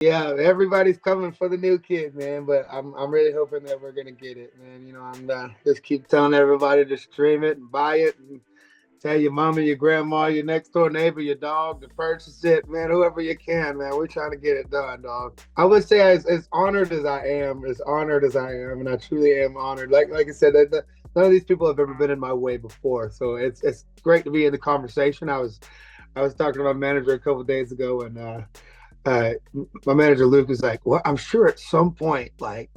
Yeah, everybody's coming for the new kid, man. But I'm really hoping that we're gonna get it, man. I'm just keep telling everybody to stream it and buy it, and tell your mama, your grandma, your next door neighbor, your dog to purchase it, man. Whoever you can, man. We're trying to get it done, dog. I would say as honored as I am, as honored as I am, and I truly am honored. Like I said, none of these people have ever been in my way before, so it's great to be in the conversation. I was talking to my manager a couple of days ago, and uh, my manager Luke was like, "Well, I'm sure at some point, like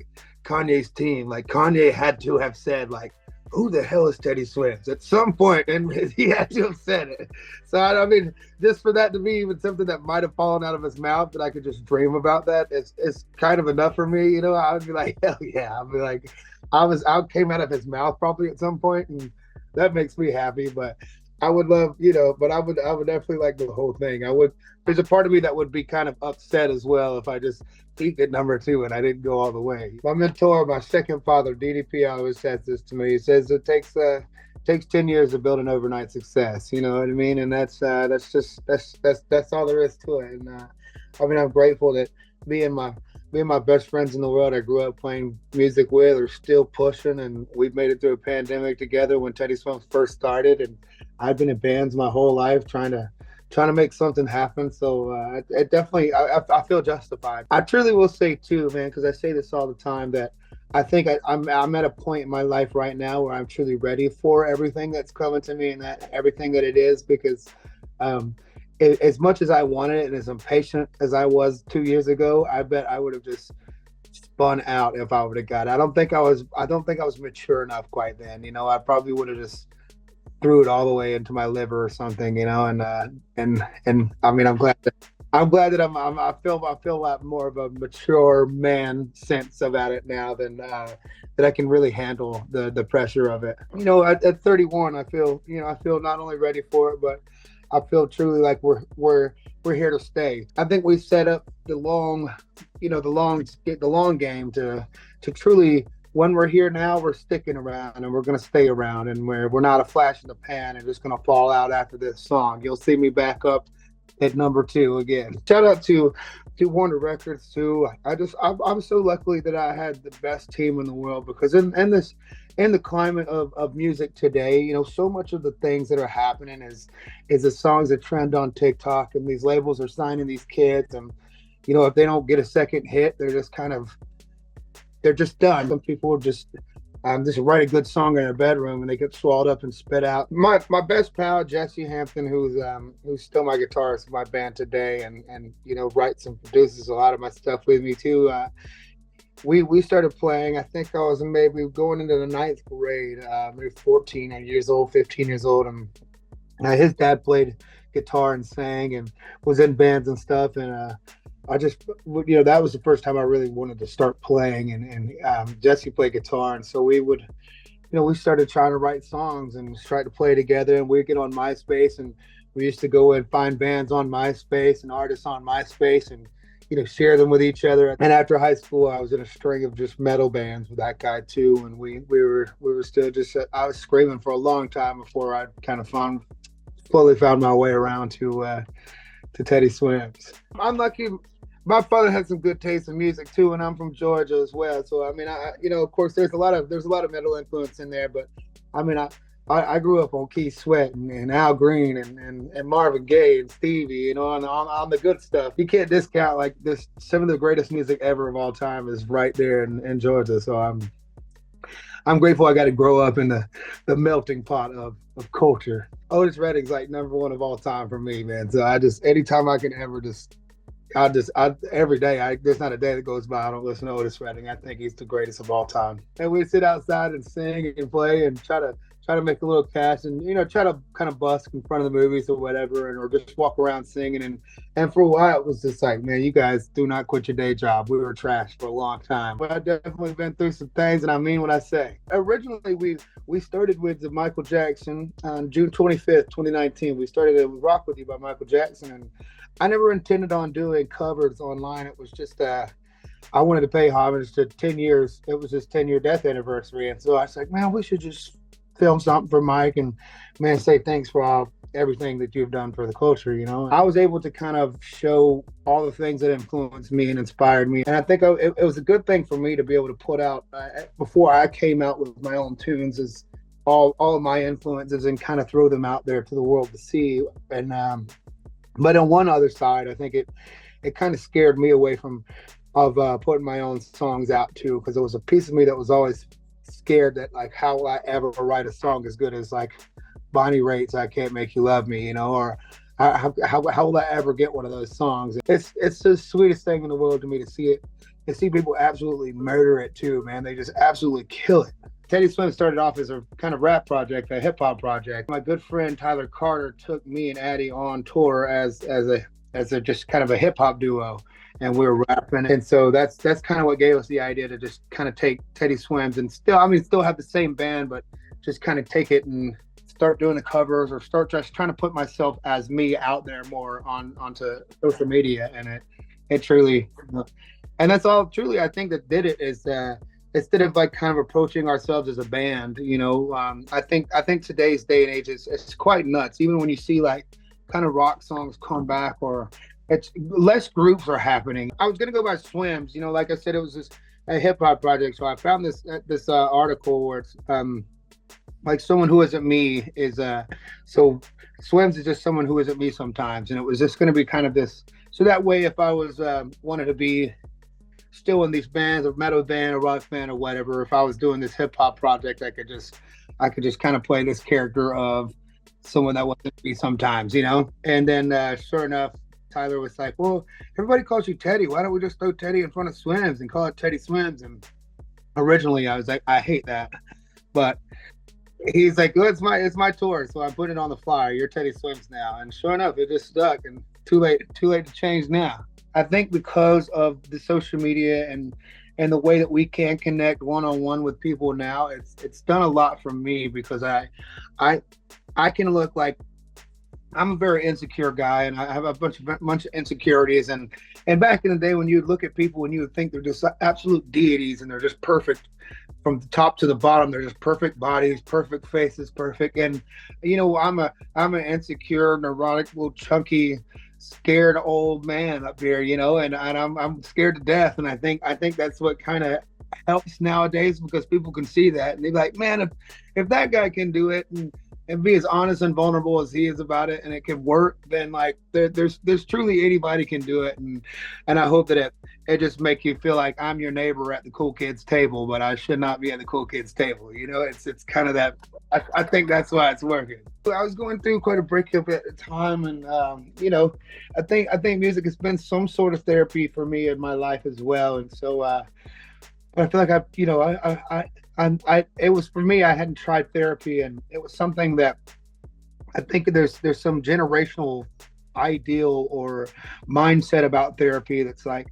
Kanye's team, like Kanye had to have said, like, who the hell is Teddy Swims at some point, and he had to have said it." So I mean, just for that to be even something that might have fallen out of his mouth, that I could just dream about that, it's kind of enough for me. I would be like, hell yeah. I'd be like, I came out of his mouth probably at some point, and that makes me happy. But I would love, but I would definitely like the whole thing. I would. There's a part of me that would be kind of upset as well if I just peaked at number two and I didn't go all the way. My mentor, my second father, DDP, always says this to me. He says it takes 10 years to build an overnight success. You know what I mean? And that's all there is to it. And I mean, I'm grateful that me and my best friends in the world I grew up playing music with are still pushing, and we've made it through a pandemic together when Teddy Swims first started, and I've been in bands my whole life trying to make something happen. So it definitely, I feel justified. I truly will say too, man, because I say this all the time, that I think I'm at a point in my life right now where I'm truly ready for everything that's coming to me, and that everything that it is, because as much as I wanted it and as impatient as I was 2 years ago, I bet I would have just spun out if I would have got it. I don't think I was mature enough quite then. I probably would have just threw it all the way into my liver or something, and I mean, I'm glad that I feel a lot more of a mature man sense about it now than that I can really handle the pressure of it. At 31, I feel not only ready for it, but I feel truly like we're here to stay. I think we set up the long game to truly, when we're here now, we're sticking around and we're going to stay around, and we're not a flash in the pan and just going to fall out after this song. You'll see me back up at number two again. Shout out to Warner Records too. I'm so lucky that I had the best team in the world, because in the climate of music today, so much of the things that are happening is the songs that trend on TikTok, and these labels are signing these kids, and if they don't get a second hit, they're just done. Some people just write a good song in their bedroom and they get swallowed up and spit out. My best pal Jesse Hampton, who's still my guitarist in my band today, and writes and produces a lot of my stuff with me too. We started playing. I think I was maybe going into the ninth grade, maybe 14 years old, 15 years old, and his dad played guitar and sang and was in bands and stuff, and I just, that was the first time I really wanted to start playing, and Jesse played guitar, and so we started trying to write songs and try to play together, and we'd get on MySpace, and we used to go and find bands on MySpace and artists on MySpace, and share them with each other. And after high school, I was in a string of just metal bands with that guy too, and we were still just, I was screaming for a long time before I kind of fully found my way around to Teddy Swims. I'm lucky. My father had some good taste in music too, and I'm from Georgia as well. So I mean, of course, there's a lot of metal influence in there, but I mean, I grew up on Keith Sweat and Al Green and Marvin Gaye and Stevie, on the good stuff. You can't discount like this. Some of the greatest music ever of all time is right there in Georgia. So I'm grateful I got to grow up in the melting pot of culture. Otis Redding's like number one of all time for me, man. So anytime I can ever every day, there's not a day that goes by I don't listen to Otis Redding. I think he's the greatest of all time. And we sit outside and sing and play and try to make a little cash, and try to kind of busk in front of the movies or whatever, or just walk around singing. And for a while it was just like, man, you guys do not quit your day job. We were trash for a long time, but I've definitely been through some things, and I mean what I say. Originally we started with the Michael Jackson on June 25th, 2019. We started with Rock With You by Michael Jackson, and I never intended on doing covers online. It was just I wanted to pay homage to 10 years. It was his 10-year death anniversary, and so I was like, man, we should just film something for Mike and, man, say thanks for everything that you've done for the culture. I was able to kind of show all the things that influenced me and inspired me. And I think it was a good thing for me to be able to put out, before I came out with my own tunes, is all of my influences and kind of throw them out there to the world to see. And but on one other side, I think it kind of scared me away from putting my own songs out too, because there was a piece of me that was always scared that, like, how will I ever write a song as good as like Bonnie Raitt's "I Can't Make You Love Me," or how will I ever get one of those songs? It's the sweetest thing in the world to me to see people absolutely murder it too, man. They just absolutely kill it. Teddy Swims started off as a kind of rap project, a hip hop project. My good friend Tyler Carter took me and Addie on tour as a just kind of a hip hop duo, and we were rapping. And so that's kind of what gave us the idea to just kind of take Teddy Swims and still have the same band, but just kind of take it and start doing the covers, or start just trying to put myself as me out there more onto social media. And it truly, and that's all truly I think that did it, is instead of like kind of approaching ourselves as a band, I think today's day and age it's quite nuts. Even when you see like kind of rock songs come back, or it's less groups are happening. I was gonna go by Swims, like I said, it was just a hip hop project. So I found this article where it's like someone who isn't me is so Swims is just someone who isn't me sometimes, and it was just gonna be kind of this. So that way, if I was wanted to be still in these bands, a metal band, a rock band, or whatever, if I was doing this hip hop project, I could just kind of play this character of someone that wasn't me sometimes, And then sure enough, Tyler was like, "Well, everybody calls you Teddy. Why don't we just throw Teddy in front of Swims and call it Teddy Swims?" And originally I was like, "I hate that," but he's like, "Well, it's my tour, so I put it on the flyer. You're Teddy Swims now." And sure enough, it just stuck. And too late to change now. I think because of the social media and the way that we can connect one-on-one with people now, it's done a lot for me, because I can look like I'm a very insecure guy, and I have a bunch of insecurities. And back in the day, when you would look at people and you would think they're just absolute deities and they're just perfect from the top to the bottom, they're just perfect bodies, perfect faces, perfect. And I'm an insecure, neurotic, little chunky, scared old man up here, and I'm scared to death. And I think that's what kind of helps nowadays, because people can see that and they're like, man, if that guy can do it and be as honest and vulnerable as he is about it, and it can work, then like there's truly anybody can do it. And I hope that it just make you feel like I'm your neighbor at the cool kids table, but I should not be at the cool kids table. It's kind of that. I think that's why it's working. I was going through quite a breakup at the time, and I think music has been some sort of therapy for me in my life as well. And so but I feel like it was for me. I hadn't tried therapy, and it was something that I think there's some generational ideal or mindset about therapy that's like,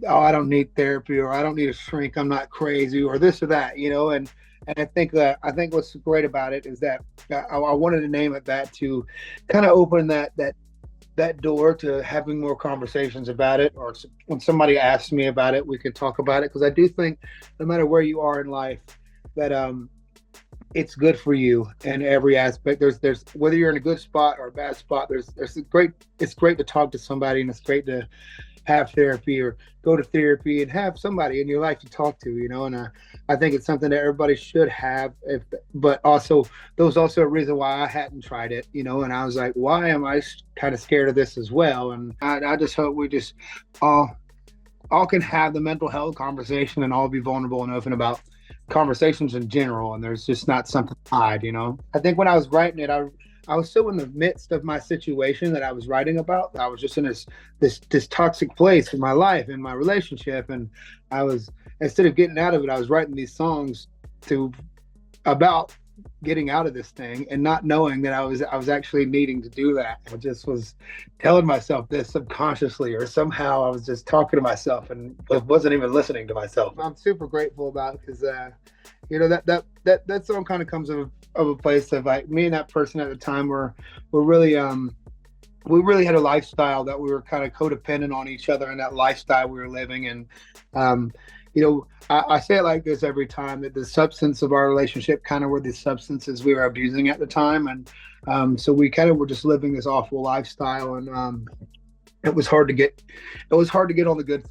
oh, I don't need therapy, or I don't need a shrink, I'm not crazy, or this or that, and I think what's great about it is that I wanted to name it that, to kind of open that door to having more conversations about it, or when somebody asks me about it, we can talk about it, because I do think no matter where you are in life, that it's good for you in every aspect. There's whether you're in a good spot or a bad spot, it's great to talk to somebody, and it's great to have therapy or go to therapy and have somebody in your life to talk to, and I think it's something that everybody should have. But also, there was also a reason why I hadn't tried it, and I was like, why am I kind of scared of this as well? And I just hope we just all can have the mental health conversation and all be vulnerable and open about conversations in general, and there's just not something to hide. I think when I was writing it, I was still in the midst of my situation that I was writing about. I was just in this toxic place in my life, in my relationship, and I was, instead of getting out of it, I was writing these songs about getting out of this thing, and not knowing that I was actually needing to do that. I just was telling myself this subconsciously, or somehow I was just talking to myself and wasn't even listening to myself. I'm super grateful about it, because that song kind of comes of a place of like me and that person at the time were really we really had a lifestyle that we were kind of codependent on each other, and that lifestyle we were living. And I say it like this every time, that the substance of our relationship kind of were the substances we were abusing at the time. And so we kind of were just living this awful lifestyle. And it was hard to get, it was hard to get on the good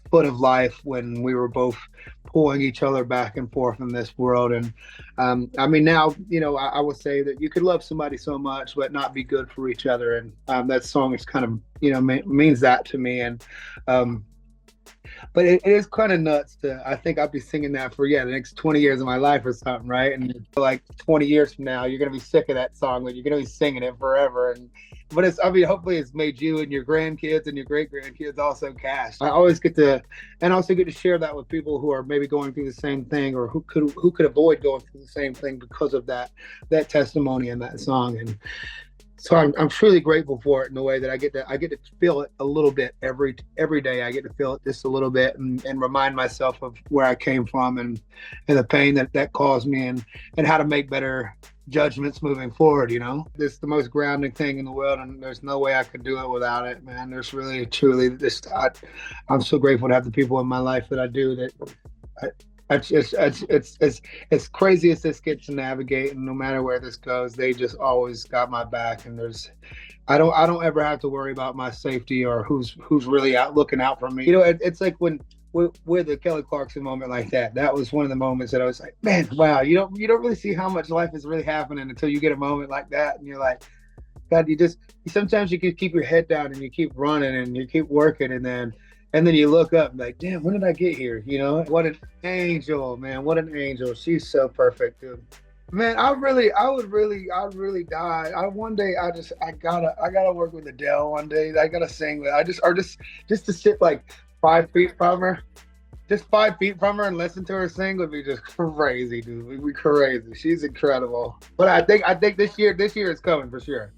foot of life when we were both pulling each other back and forth in this world. And I mean, now, I would say that you could love somebody so much, but not be good for each other. And that song is kind of, means that to me. And, but it is kind of nuts to, I think I'll be singing that for, the next 20 years of my life or something, right? And like 20 years from now, you're going to be sick of that song, but you're going to be singing it forever. But hopefully it's made you and your grandkids and your great grandkids also cash. I always get to, and also get to share that with people who are maybe going through the same thing, or who could avoid going through the same thing because of that testimony in that song. And so I'm truly grateful for it, in the way that I get to feel it a little bit every day. I get to feel it just a little bit, and remind myself of where I came from, and the pain that caused me, and how to make better judgments moving forward. This is the most grounding thing in the world, and there's no way I could do it without it, man. There's really, truly, I'm so grateful to have the people in my life that I do. It's crazy as this gets to navigate, and no matter where this goes, they just always got my back. And I don't ever have to worry about my safety, or who's really looking out for me. It's like when with the Kelly Clarkson moment like that. That was one of the moments that I was like, man, wow, you don't really see how much life is really happening until you get a moment like that, and you're like, God, sometimes you can keep your head down and you keep running and you keep working, and then you look up and like, damn, when did I get here? What an angel, man. What an angel. She's so perfect, dude. Man, I'd really die. One day I gotta work with Adele one day. I gotta sing with, just to sit like 5 feet from her. Just 5 feet from her and listen to her sing would be just crazy, dude. We'd be crazy. She's incredible. But I think this year is coming for sure.